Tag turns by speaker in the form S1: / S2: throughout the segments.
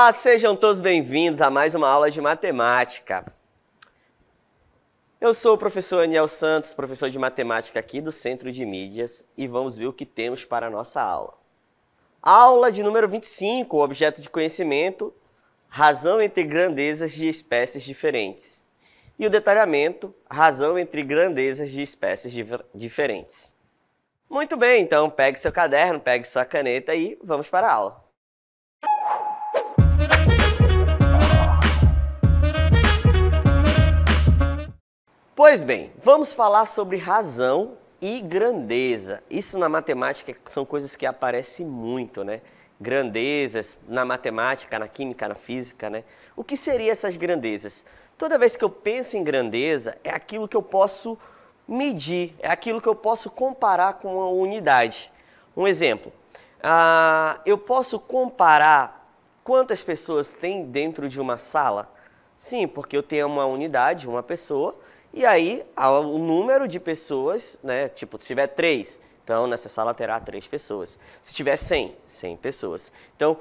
S1: Olá, sejam todos bem-vindos a mais uma aula de matemática. Eu sou o professor Aniel Santos, professor de matemática aqui do Centro de Mídias, e vamos ver o que temos para a nossa aula. Aula de número 25, objeto de conhecimento, razão entre grandezas de espécies diferentes. E o detalhamento, razão entre grandezas de espécies diferentes. Muito bem, então pegue seu caderno, pegue sua caneta e vamos para a aula. Pois bem, vamos falar sobre razão e grandeza. Isso na matemática são coisas que aparecem muito, né? Grandezas na matemática, na química, na física, né? O que seriam essas grandezas? Toda vez que eu penso em grandeza, é aquilo que eu posso medir, é aquilo que eu posso comparar com uma unidade. Um exemplo, eu posso comparar quantas pessoas tem dentro de uma sala? Sim, porque eu tenho uma unidade, uma pessoa, e aí o número de pessoas, né? Tipo, se tiver 3, então nessa sala terá 3 pessoas. Se tiver 100, 100 pessoas. Então,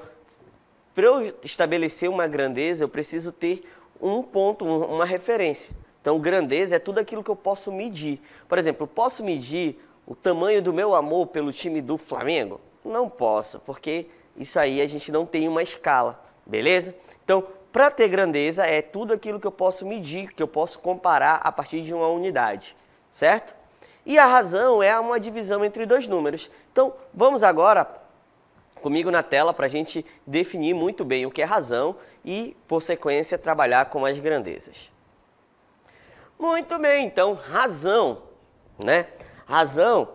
S1: para eu estabelecer uma grandeza, eu preciso ter um ponto, uma referência. Então, grandeza é tudo aquilo que eu posso medir. Por exemplo, eu posso medir o tamanho do meu amor pelo time do Flamengo? Não posso, porque isso aí a gente não tem uma escala, beleza? Então, para ter grandeza é tudo aquilo que eu posso medir, que eu posso comparar a partir de uma unidade, certo? E a razão é uma divisão entre dois números. Então, vamos agora comigo na tela para a gente definir muito bem o que é razão e, por sequência, trabalhar com as grandezas. Muito bem, então, razão, né? Razão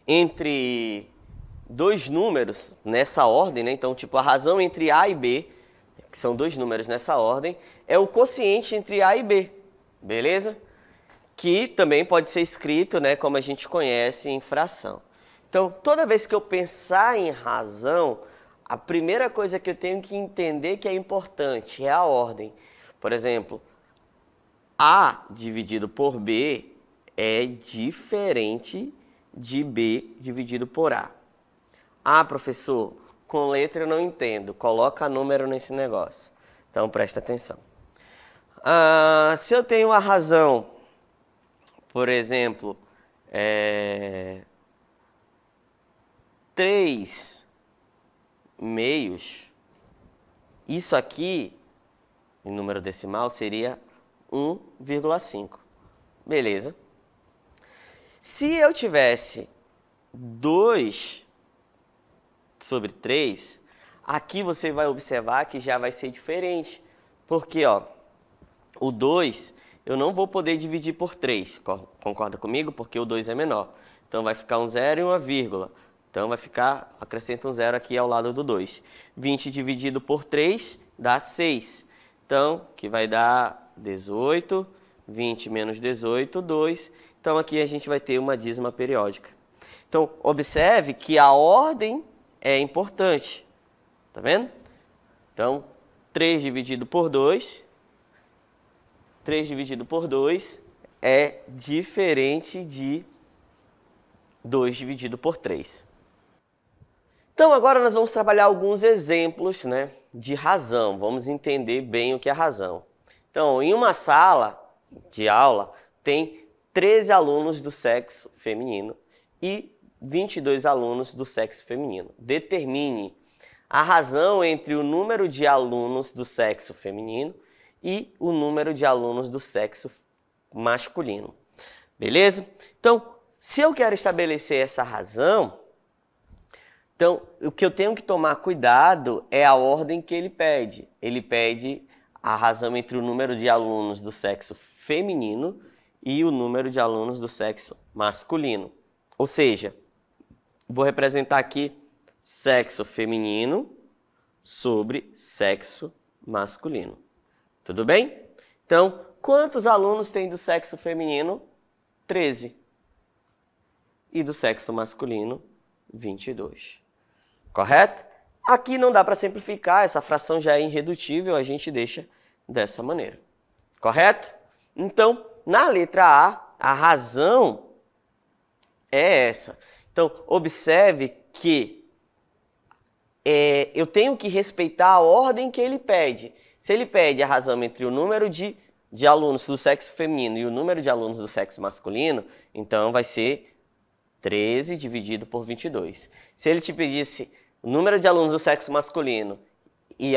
S1: entre dois números nessa ordem, né? Então, tipo, a razão entre A e B, que são dois números nessa ordem, é o quociente entre A e B, beleza? Que também pode ser escrito, né, como a gente conhece, em fração. Então, toda vez que eu pensar em razão, a primeira coisa que eu tenho que entender que é importante é a ordem. Por exemplo, A dividido por B é diferente de B dividido por A. Ah, professor, com letra eu não entendo. Coloca número nesse negócio. Então, presta atenção. Se eu tenho a razão, por exemplo, 3 meios, isso aqui, em número decimal, seria 1,5. Beleza? Se eu tivesse 2 sobre 3, aqui você vai observar que já vai ser diferente. Porque, ó, o 2 eu não vou poder dividir por 3. Concorda comigo? Porque o 2 é menor. Então vai ficar um 0 e uma vírgula. Então vai ficar, acrescenta um 0 aqui ao lado do 2. 20 dividido por 3 dá 6. Então, que vai dar 18. 20 menos 18, 2. Então aqui a gente vai ter uma dízima periódica. Então, observe que a ordem é importante, tá vendo? Então, 3 dividido por 2, 3 dividido por 2 é diferente de 2 dividido por 3. Então, agora nós vamos trabalhar alguns exemplos, né, de razão. Vamos entender bem o que é razão. Então, em uma sala de aula, tem 13 alunos do sexo feminino e 22 alunos do sexo feminino. Determine a razão entre o número de alunos do sexo feminino e o número de alunos do sexo masculino. Beleza? Então, se eu quero estabelecer essa razão, então o que eu tenho que tomar cuidado é a ordem que ele pede. Ele pede a razão entre o número de alunos do sexo feminino e o número de alunos do sexo masculino. Ou seja, vou representar aqui sexo feminino sobre sexo masculino. Tudo bem? Então, quantos alunos tem do sexo feminino? 13. E do sexo masculino, 22. Correto? Aqui não dá para simplificar, essa fração já é irredutível, a gente deixa dessa maneira. Correto? Então, na letra A razão é essa. Então, observe que eu tenho que respeitar a ordem que ele pede. Se ele pede a razão entre o número de alunos do sexo feminino e o número de alunos do sexo masculino, então vai ser 13 dividido por 22. Se ele te pedisse o número de alunos do sexo masculino e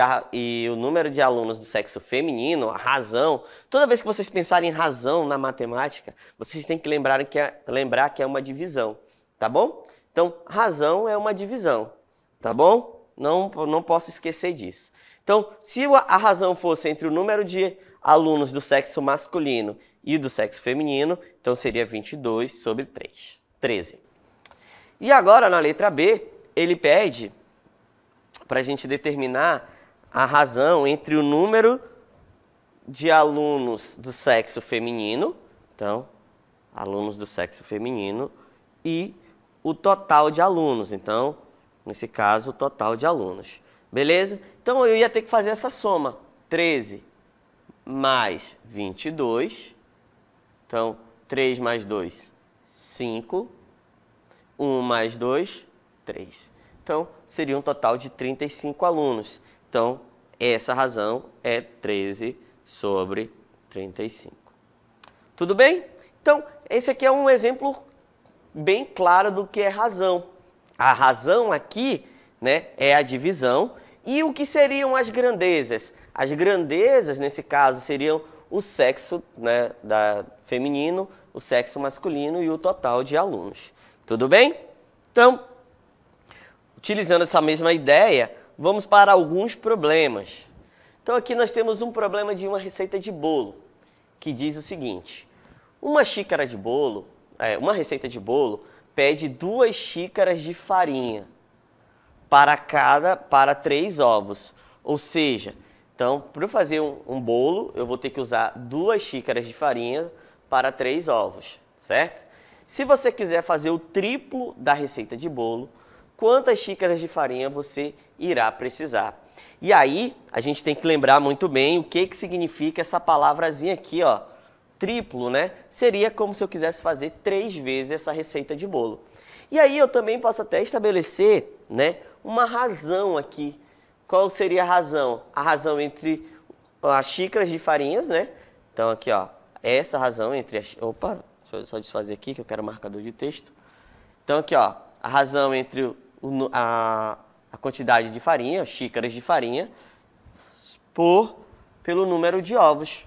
S1: o número de alunos do sexo feminino, a razão, toda vez que vocês pensarem em razão na matemática, vocês têm que lembrar que é uma divisão, tá bom? Então, razão é uma divisão, tá bom? Não posso esquecer disso. Então, se a razão fosse entre o número de alunos do sexo masculino e do sexo feminino, então seria 22 sobre 13. E agora, na letra B, ele pede para a gente determinar a razão entre o número de alunos do sexo feminino, então, alunos do sexo feminino, e o total de alunos, então, nesse caso, o total de alunos. Beleza? Então, eu ia ter que fazer essa soma. 13 mais 22. Então, 3 mais 2, 5. 1 mais 2, 3. Então, seria um total de 35 alunos. Então, essa razão é 13 sobre 35. Tudo bem? Então, esse aqui é um exemplo bem claro do que é razão. A razão aqui, né, é a divisão. E o que seriam as grandezas? As grandezas, nesse caso, seriam o sexo, né, feminino, o sexo masculino e o total de alunos. Tudo bem? Então, utilizando essa mesma ideia, vamos para alguns problemas. Então, aqui nós temos um problema de uma receita de bolo, que diz o seguinte: uma receita de bolo pede 2 xícaras de farinha para 3 ovos. Ou seja, então, para eu fazer um bolo, eu vou ter que usar 2 xícaras de farinha para 3 ovos, certo? Se você quiser fazer o triplo da receita de bolo, quantas xícaras de farinha você irá precisar? E aí, a gente tem que lembrar muito bem o que significa essa palavrazinha aqui, ó. Triplo, né? Seria como se eu quisesse fazer 3 vezes essa receita de bolo. E aí eu também posso até estabelecer, né, uma razão aqui. Qual seria a razão? A razão entre as xícaras de farinhas, né? Então aqui, ó, essa razão entre as... Opa, deixa eu só desfazer aqui que eu quero marcador de texto. Então aqui, ó, a razão entre a quantidade de farinha, xícaras de farinha, pelo número de ovos,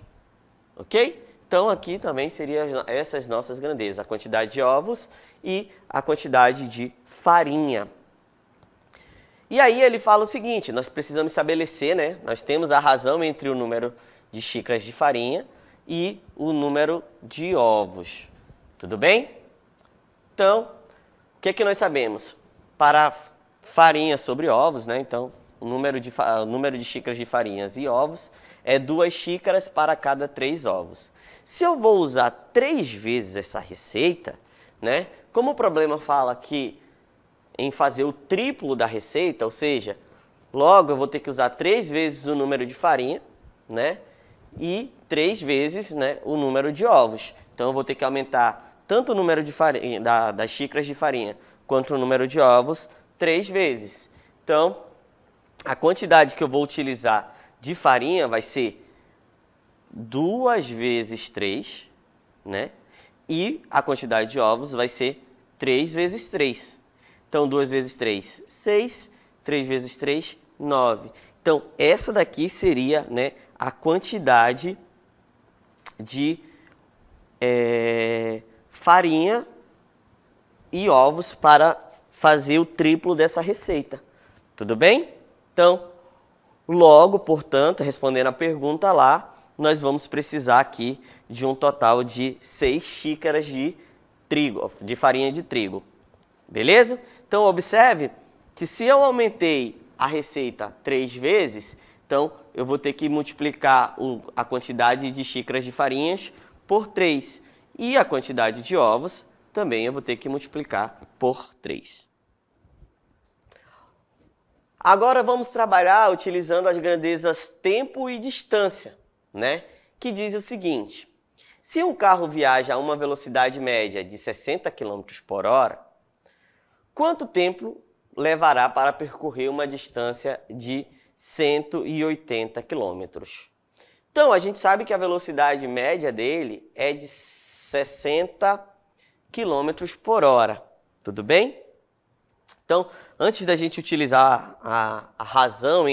S1: ok? Então aqui também seriam essas nossas grandezas, a quantidade de ovos e a quantidade de farinha. E aí ele fala o seguinte: nós precisamos estabelecer, né? Nós temos a razão entre o número de xícaras de farinha e o número de ovos. Tudo bem? Então, o que é que nós sabemos? Para farinha sobre ovos, né? Então, o número de xícaras de farinhas e ovos é 2 xícaras para cada 3 ovos. Se eu vou usar 3 vezes essa receita, né? Como o problema fala que em fazer o triplo da receita, ou seja, logo eu vou ter que usar 3 vezes o número de farinha, né? E 3 vezes, né, o número de ovos. Então eu vou ter que aumentar tanto o número de farinha, das xícaras de farinha quanto o número de ovos 3 vezes. Então, a quantidade que eu vou utilizar de farinha vai ser 2 vezes 3, né? E a quantidade de ovos vai ser 3 vezes 3. Então, 2 vezes 3, 6. 3 vezes 3, 9. Então, essa daqui seria, né, a quantidade de farinha e ovos para fazer o triplo dessa receita. Tudo bem? Então, logo, portanto, respondendo a pergunta lá, nós vamos precisar aqui de um total de 6 xícaras de farinha de trigo. Beleza? Então, observe que se eu aumentei a receita 3 vezes, então eu vou ter que multiplicar a quantidade de xícaras de farinhas por 3. E a quantidade de ovos também eu vou ter que multiplicar por 3. Agora vamos trabalhar utilizando as grandezas tempo e distância, né? Que diz o seguinte: se um carro viaja a uma velocidade média de 60 km por hora, quanto tempo levará para percorrer uma distância de 180 quilômetros. Então, a gente sabe que a velocidade média dele é de 60 quilômetros por hora. Tudo bem? Então, antes da gente utilizar a razão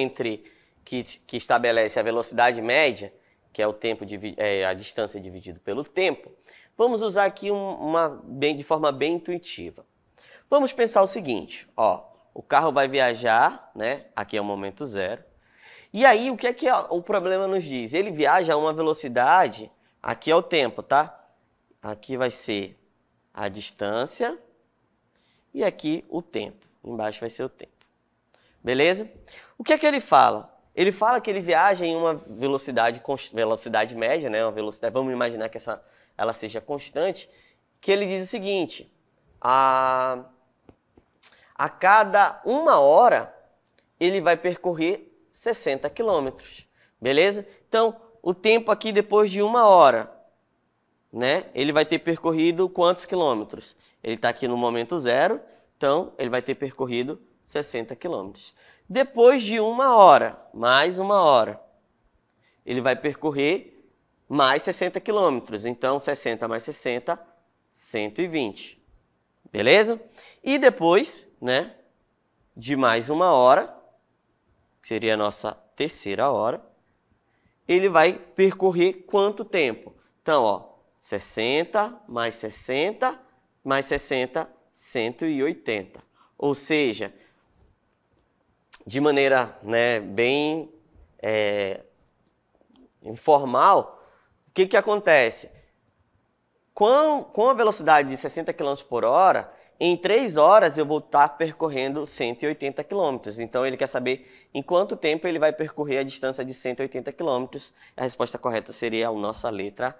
S1: que estabelece a velocidade média, que é o tempo a distância dividido pelo tempo, vamos usar aqui de forma bem intuitiva. Vamos pensar o seguinte, ó, o carro vai viajar, né? Aqui é o momento zero. E aí, o que é que o problema nos diz? Ele viaja a uma velocidade, aqui é o tempo, tá? Aqui vai ser a distância e aqui o tempo. Embaixo vai ser o tempo. Beleza? O que é que ele fala? Ele fala que ele viaja em uma velocidade média, né? Uma velocidade, vamos imaginar que ela seja constante, que ele diz o seguinte, a cada 1 hora ele vai percorrer 60 quilômetros, beleza? Então, o tempo aqui depois de 1 hora, né? Ele vai ter percorrido quantos quilômetros? Ele está aqui no momento zero, então ele vai ter percorrido 60 quilômetros. Depois de 1 hora, mais 1 hora, ele vai percorrer mais 60 quilômetros. Então, 60 mais 60, 120. Beleza? E depois, né, de mais 1 hora, que seria a nossa terceira hora, ele vai percorrer quanto tempo? Então, ó, 60 mais 60 mais 60, 180. Ou seja, de maneira, né, bem informal, o que acontece? Com a velocidade de 60 km por hora, em 3 horas eu vou estar percorrendo 180 km. Então ele quer saber em quanto tempo ele vai percorrer a distância de 180 km. A resposta correta seria a nossa letra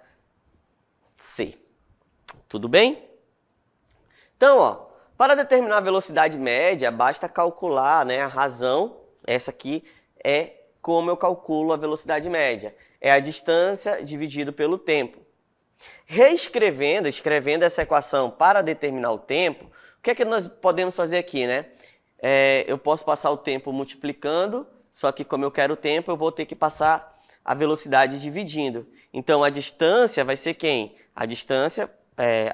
S1: C. Tudo bem? Então, ó, para determinar a velocidade média, basta calcular, né, a razão. Essa aqui é como eu calculo a velocidade média. É a distância dividido pelo tempo. Escrevendo essa equação para determinar o tempo, o que é que nós podemos fazer aqui, né? Eu posso passar o tempo multiplicando, só que como eu quero o tempo, eu vou ter que passar a velocidade dividindo. Então, a distância vai ser quem?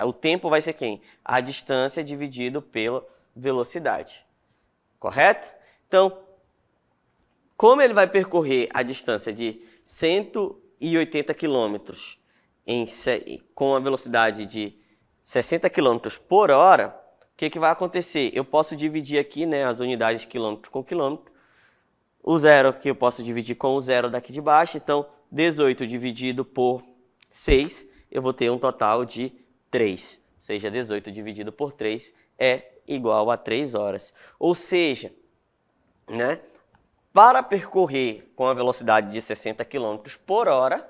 S1: O tempo vai ser quem? A distância dividido pela velocidade. Correto? Então, como ele vai percorrer a distância de 180 quilômetros com a velocidade de 60 km por hora, o que vai acontecer? Eu posso dividir aqui, né, as unidades quilômetro com quilômetro. O zero aqui eu posso dividir com o zero daqui de baixo. Então, 18 dividido por 6, eu vou ter um total de 3. Ou seja, 18 dividido por 3 é igual a 3 horas. Ou seja, né, para percorrer com a velocidade de 60 km por hora,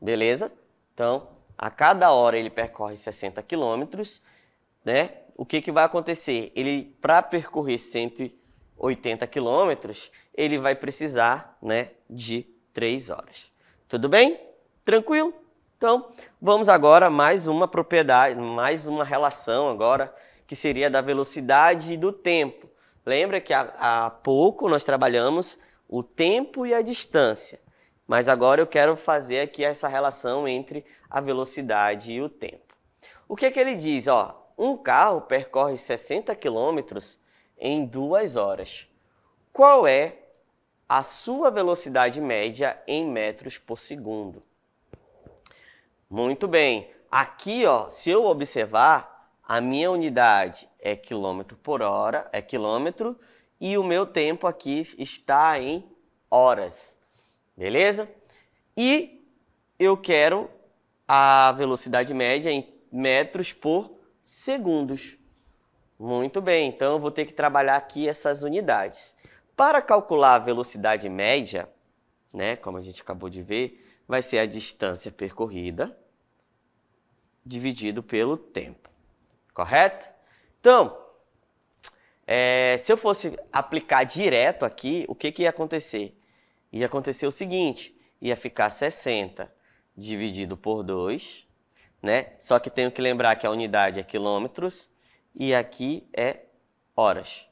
S1: beleza? Então, a cada hora ele percorre 60 km, né? O que vai acontecer? Ele, para percorrer 180 km, ele vai precisar, né, de 3 horas. Tudo bem? Tranquilo? Então, vamos agora a mais uma propriedade, mais uma relação agora, que seria da velocidade e do tempo. Lembra que há pouco nós trabalhamos o tempo e a distância. Mas agora eu quero fazer aqui essa relação entre a velocidade e o tempo. O que ele diz? Ó, um carro percorre 60 km em 2 horas. Qual é a sua velocidade média em metros por segundo? Muito bem. Aqui, ó, se eu observar, a minha unidade é quilômetro por hora, é quilômetro, e o meu tempo aqui está em horas. Beleza? E eu quero a velocidade média em metros por segundos. Muito bem, então eu vou ter que trabalhar aqui essas unidades. Para calcular a velocidade média, né, como a gente acabou de ver, vai ser a distância percorrida dividido pelo tempo. Correto? Então, se eu fosse aplicar direto aqui, o que ia acontecer? Ia acontecer o seguinte, ia ficar 60 dividido por 2, né? Só que tenho que lembrar que a unidade é quilômetros e aqui é horas.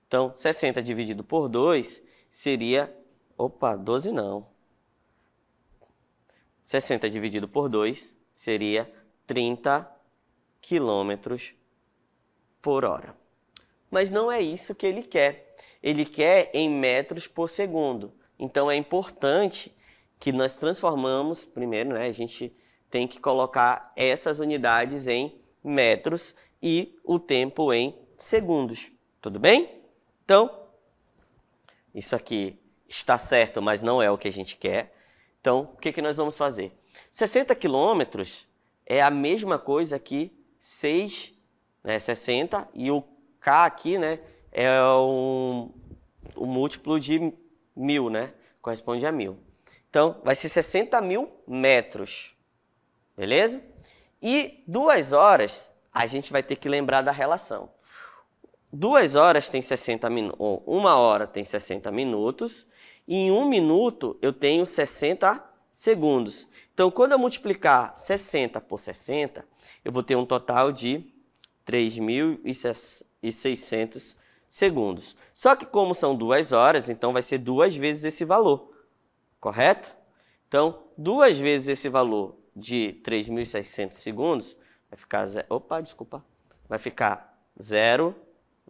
S1: Então, 60 dividido por 2 seria... Opa, 12 não. 60 dividido por 2 seria 30 quilômetros por hora. Mas não é isso que ele quer. Ele quer em metros por segundo. Então, é importante que nós transformamos, primeiro, né, a gente tem que colocar essas unidades em metros e o tempo em segundos. Tudo bem? Então, isso aqui está certo, mas não é o que a gente quer. Então, o que nós vamos fazer? 60 quilômetros é a mesma coisa que 6, né, 60, e o K aqui, né, é o múltiplo de 1.000, né? Corresponde a 1.000. Então, vai ser 60.000 metros. Beleza? E 2 horas, a gente vai ter que lembrar da relação. 2 horas tem 60 minutos, ou 1 hora tem 60 minutos, e em 1 minuto eu tenho 60 segundos. Então, quando eu multiplicar 60 por 60, eu vou ter um total de 3.600 segundos. Só que como são 2 horas, então vai ser 2 vezes esse valor, correto? Então, 2 vezes esse valor de 3.600 segundos, vai ficar... vai ficar 0,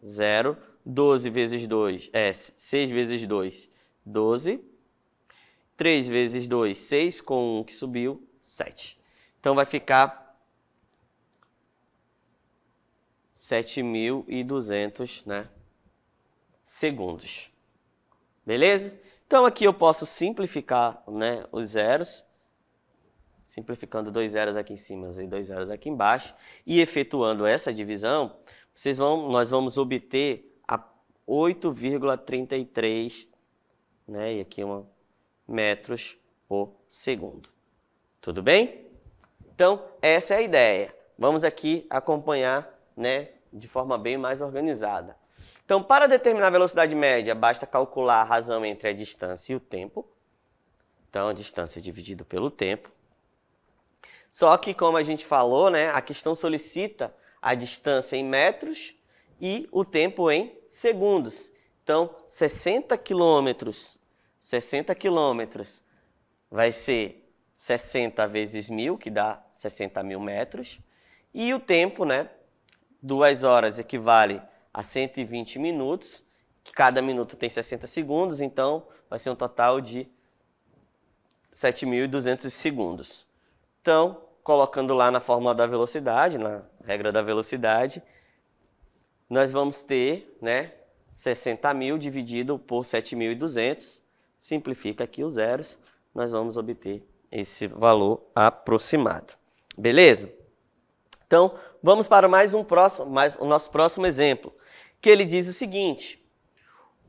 S1: 0, 12 vezes 2, 6 vezes 2, 12, 3 vezes 2, 6, com 1 que subiu, 7. Então, vai ficar 7.200, né, segundos. Beleza? Então, aqui eu posso simplificar, né, os zeros, simplificando 2 zeros aqui em cima e 2 zeros aqui embaixo, e efetuando essa divisão, nós vamos obter a 8,33, né, e aqui metros por segundo. Tudo bem? Então, essa é a ideia. Vamos aqui acompanhar, né, de forma bem mais organizada. Então, para determinar a velocidade média, basta calcular a razão entre a distância e o tempo. Então, a distância dividida pelo tempo. Só que, como a gente falou, né, a questão solicita a distância em metros e o tempo em segundos. Então, 60 quilômetros vai ser 60 vezes 1.000, que dá 60.000 metros. E o tempo, né, 2 horas equivale a 120 minutos, que cada minuto tem 60 segundos, então vai ser um total de 7.200 segundos. Então, colocando lá na fórmula da velocidade, na regra da velocidade, nós vamos ter, né, 60.000 dividido por 7.200, simplifica aqui os zeros, nós vamos obter esse valor aproximado. Beleza? Então, vamos para o nosso próximo exemplo, que ele diz o seguinte: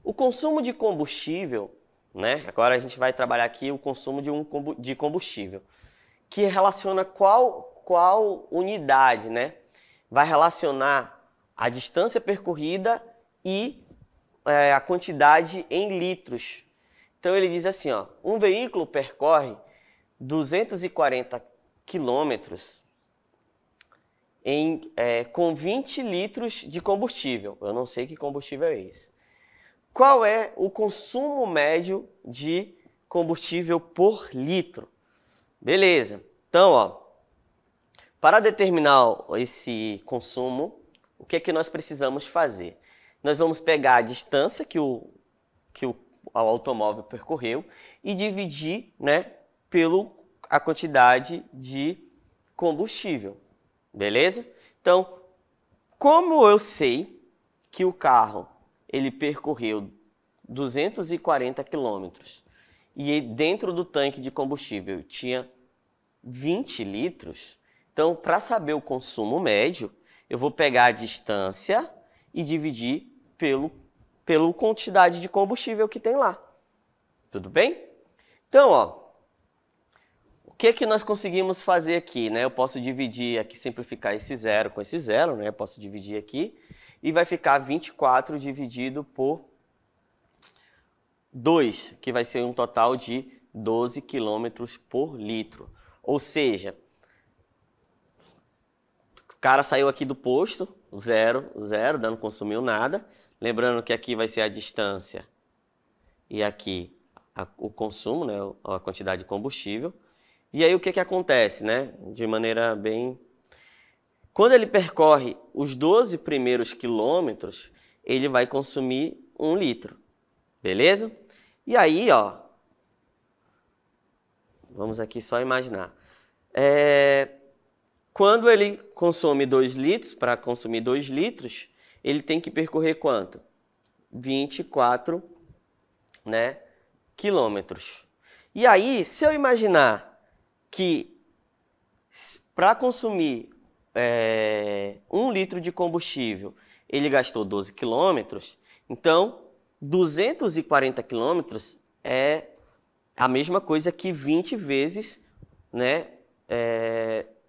S1: o consumo de combustível, né? Agora a gente vai trabalhar aqui o consumo de combustível, que relaciona qual unidade, né? Vai relacionar a distância percorrida e a quantidade em litros. Então ele diz assim, ó, um veículo percorre 240 quilômetros com 20 litros de combustível. Eu não sei que combustível é esse. Qual é o consumo médio de combustível por litro? Beleza. Então, ó, para determinar esse consumo, o que é que nós precisamos fazer? Nós vamos pegar a distância que o automóvel percorreu e dividir, né, a quantidade de combustível. Beleza? Então, como eu sei que o carro ele percorreu 240 quilômetros e dentro do tanque de combustível tinha 20 litros, então, para saber o consumo médio, eu vou pegar a distância e dividir pela quantidade de combustível que tem lá. Tudo bem? Então, ó, o que nós conseguimos fazer aqui, né? Eu posso dividir aqui, simplificar esse zero com esse zero, né? Eu posso dividir aqui e vai ficar 24 dividido por 2, que vai ser um total de 12 km por litro. Ou seja, cara saiu aqui do posto, 0, 0, não consumiu nada. Lembrando que aqui vai ser a distância e aqui o consumo, né, a quantidade de combustível. E aí o que acontece, né? De maneira bem... Quando ele percorre os 12 primeiros quilômetros, ele vai consumir 1 litro, beleza? E aí, ó, vamos aqui só imaginar. Quando ele consome 2 litros, para consumir 2 litros, ele tem que percorrer quanto? 24, né, quilômetros. E aí, se eu imaginar que para consumir 1 litro de combustível, ele gastou 12 quilômetros, então 240 quilômetros é a mesma coisa que 20 vezes, né,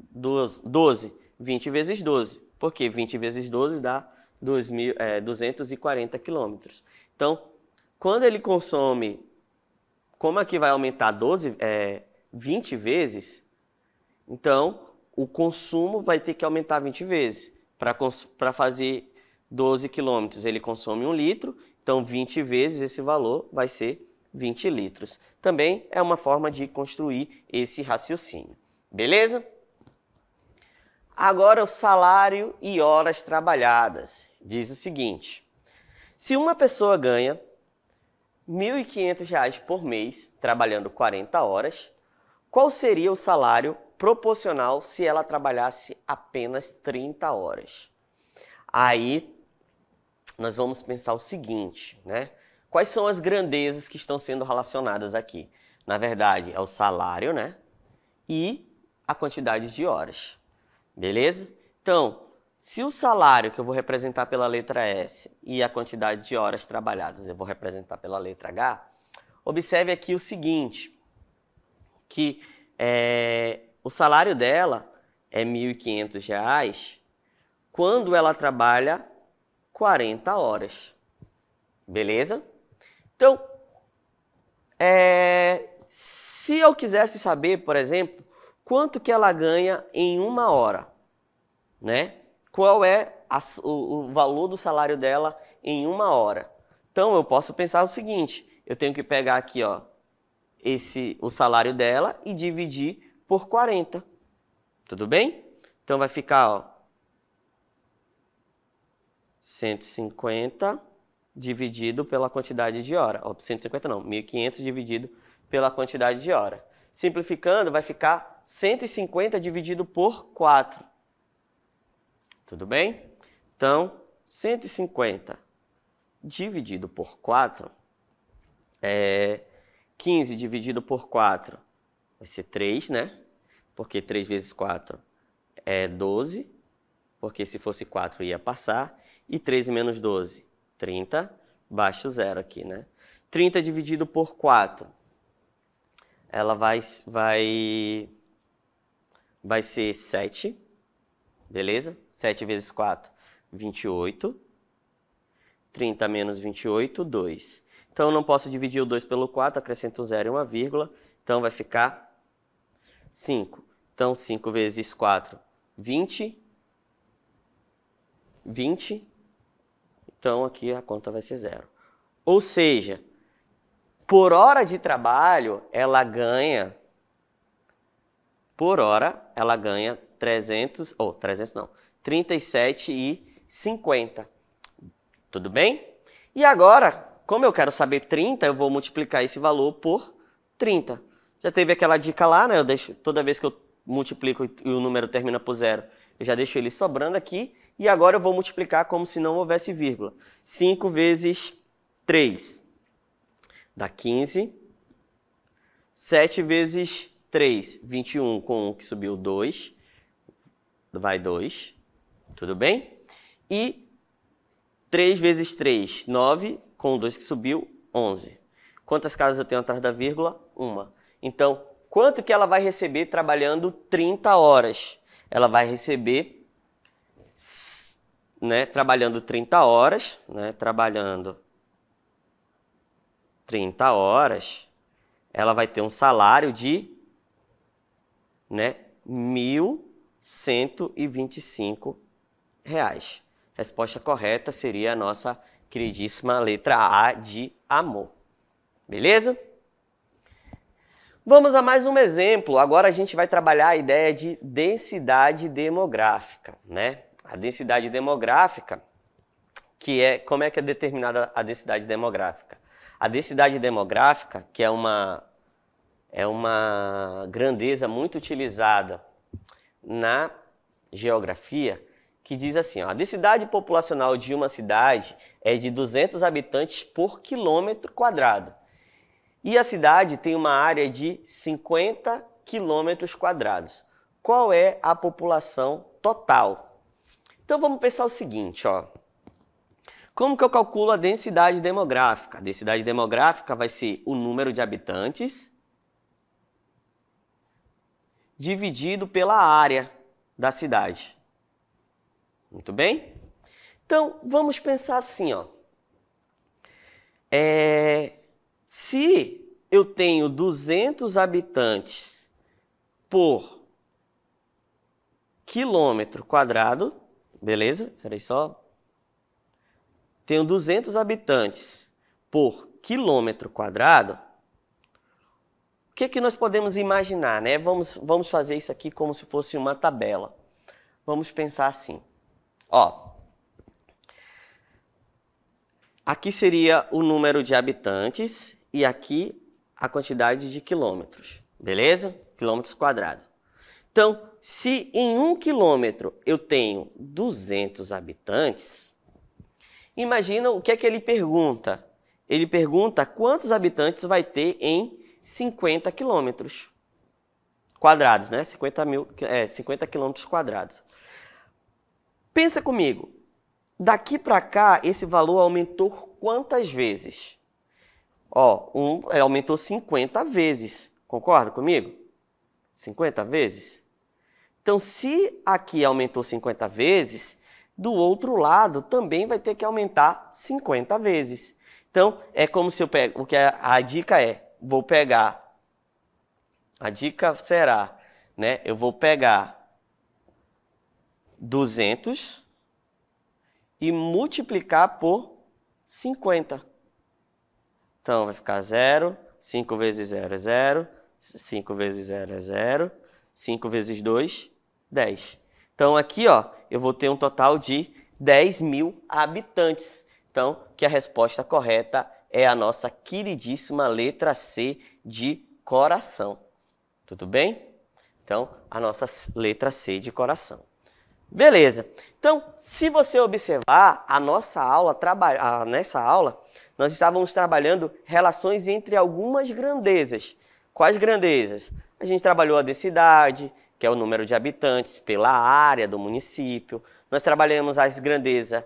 S1: 12. 20 vezes 12. Porque 20 vezes 12 dá 240 quilômetros. Então, quando ele consome, como aqui vai aumentar 20 vezes, então o consumo vai ter que aumentar 20 vezes. Para fazer 12 quilômetros, ele consome 1 litro, então 20 vezes esse valor vai ser 20 litros. Também é uma forma de construir esse raciocínio. Beleza? Agora o salário e horas trabalhadas. Diz o seguinte: se uma pessoa ganha R$ 1.500 por mês trabalhando 40 horas, qual seria o salário proporcional se ela trabalhasse apenas 30 horas? Aí nós vamos pensar o seguinte, né? Quais são as grandezas que estão sendo relacionadas aqui? Na verdade, é o salário, né? E a quantidade de horas. Beleza? Então, se o salário que eu vou representar pela letra S e a quantidade de horas trabalhadas eu vou representar pela letra H, observe aqui o seguinte, que o salário dela é R$ 1.500 quando ela trabalha 40 horas. Beleza? Então, se eu quisesse saber, por exemplo, quanto que ela ganha em 1 hora, né? Qual é o valor do salário dela em 1 hora? Então, eu posso pensar o seguinte, eu tenho que pegar aqui, ó, o salário dela e dividir por 40. Tudo bem? Então, vai ficar, ó, 150 dividido pela quantidade de hora. Ó, 150 não, 1.500 dividido pela quantidade de hora. Simplificando, vai ficar 150 dividido por 4. Tudo bem? Então, 150 dividido por 4 15 dividido por 4 vai ser 3, né? Porque 3 vezes 4 é 12, porque se fosse 4 ia passar. E 13 menos 12, 30, baixa o zero aqui, né? 30 dividido por 4, ela vai ser 7, beleza? 7 vezes 4, 28. 30 menos 28, 2. Então, eu não posso dividir o 2 pelo 4, acrescento 0 e uma vírgula, então vai ficar 5. Então, 5 vezes 4, 20. 20. Então, aqui a conta vai ser 0. Ou seja, por hora de trabalho, ela ganha... Por hora, ela ganha 37,50. Tudo bem? E agora, como eu quero saber 30, eu vou multiplicar esse valor por 30. Já teve aquela dica lá, né? Toda vez que eu multiplico e o número termina por 0, eu já deixo ele sobrando aqui. E agora eu vou multiplicar como se não houvesse vírgula. 5 vezes 3 dá 15. 7 vezes 3, 21, com 1 que subiu 2. Vai 2. Tudo bem? E 3 vezes 3, 9, com 2 que subiu, 11. Quantas casas eu tenho atrás da vírgula? 1. Então, quanto que ela vai receber trabalhando 30 horas? Ela vai receber... trabalhando 30 horas, trabalhando 30 horas, ela vai ter um salário de R$ 1.100. 125 reais. Resposta correta seria a nossa queridíssima letra A de amor. Beleza? Vamos a mais um exemplo. Agora a gente vai trabalhar a ideia de densidade demográfica, né? A densidade demográfica, como é que é determinada a densidade demográfica? A densidade demográfica, que é uma grandeza muito utilizada na geografia, que diz assim, ó, a densidade populacional de uma cidade é de 200 habitantes por quilômetro quadrado. E a cidade tem uma área de 50 quilômetros quadrados. Qual é a população total? Então vamos pensar o seguinte, ó. Como que eu calculo a densidade demográfica? A densidade demográfica vai ser o número de habitantes dividido pela área da cidade. Muito bem? Então, vamos pensar assim, ó. Se eu tenho 200 habitantes por quilômetro quadrado, beleza? Peraí só. Tenho 200 habitantes por quilômetro quadrado. O que nós podemos imaginar, né? Vamos fazer isso aqui como se fosse uma tabela. Vamos pensar assim. Ó, aqui seria o número de habitantes e aqui a quantidade de quilômetros, beleza? Quilômetros quadrados. Então, se em 1 quilômetro eu tenho 200 habitantes, imagina o que é que ele pergunta. Ele pergunta quantos habitantes vai ter em 50 quilômetros quadrados, né? 50 quilômetros quadrados. Pensa comigo, daqui para cá esse valor aumentou quantas vezes? Ó, aumentou 50 vezes, concorda comigo? 50 vezes? Então, se aqui aumentou 50 vezes, do outro lado também vai ter que aumentar 50 vezes. Então, é como se eu pego, a dica é, vou pegar, a dica será, né, eu vou pegar 200 e multiplicar por 50. Então, vai ficar 0, 5 vezes 0 é 0, 5 vezes 0 é 0, 5 vezes 2, 10. Então, aqui, ó, eu vou ter um total de 10.000 habitantes. Então, que a resposta correta é a nossa queridíssima letra C de coração. Tudo bem? Então, a nossa letra C de coração. Beleza. Então, se você observar a nossa aula, nessa aula, nós estávamos trabalhando relações entre algumas grandezas. Quais grandezas? A gente trabalhou a densidade, que é o número de habitantes pela área do município. Nós trabalhamos as grandezas,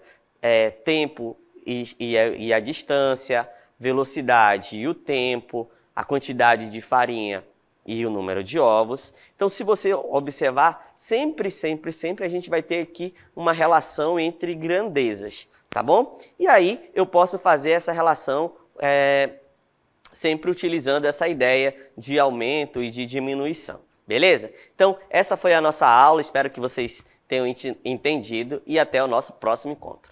S1: tempo e a distância, velocidade e o tempo, a quantidade de farinha e o número de ovos. Então, se você observar, sempre a gente vai ter aqui uma relação entre grandezas, tá bom? E aí, eu posso fazer essa relação sempre utilizando essa ideia de aumento e de diminuição, beleza? Então, essa foi a nossa aula, espero que vocês tenham entendido e até o nosso próximo encontro.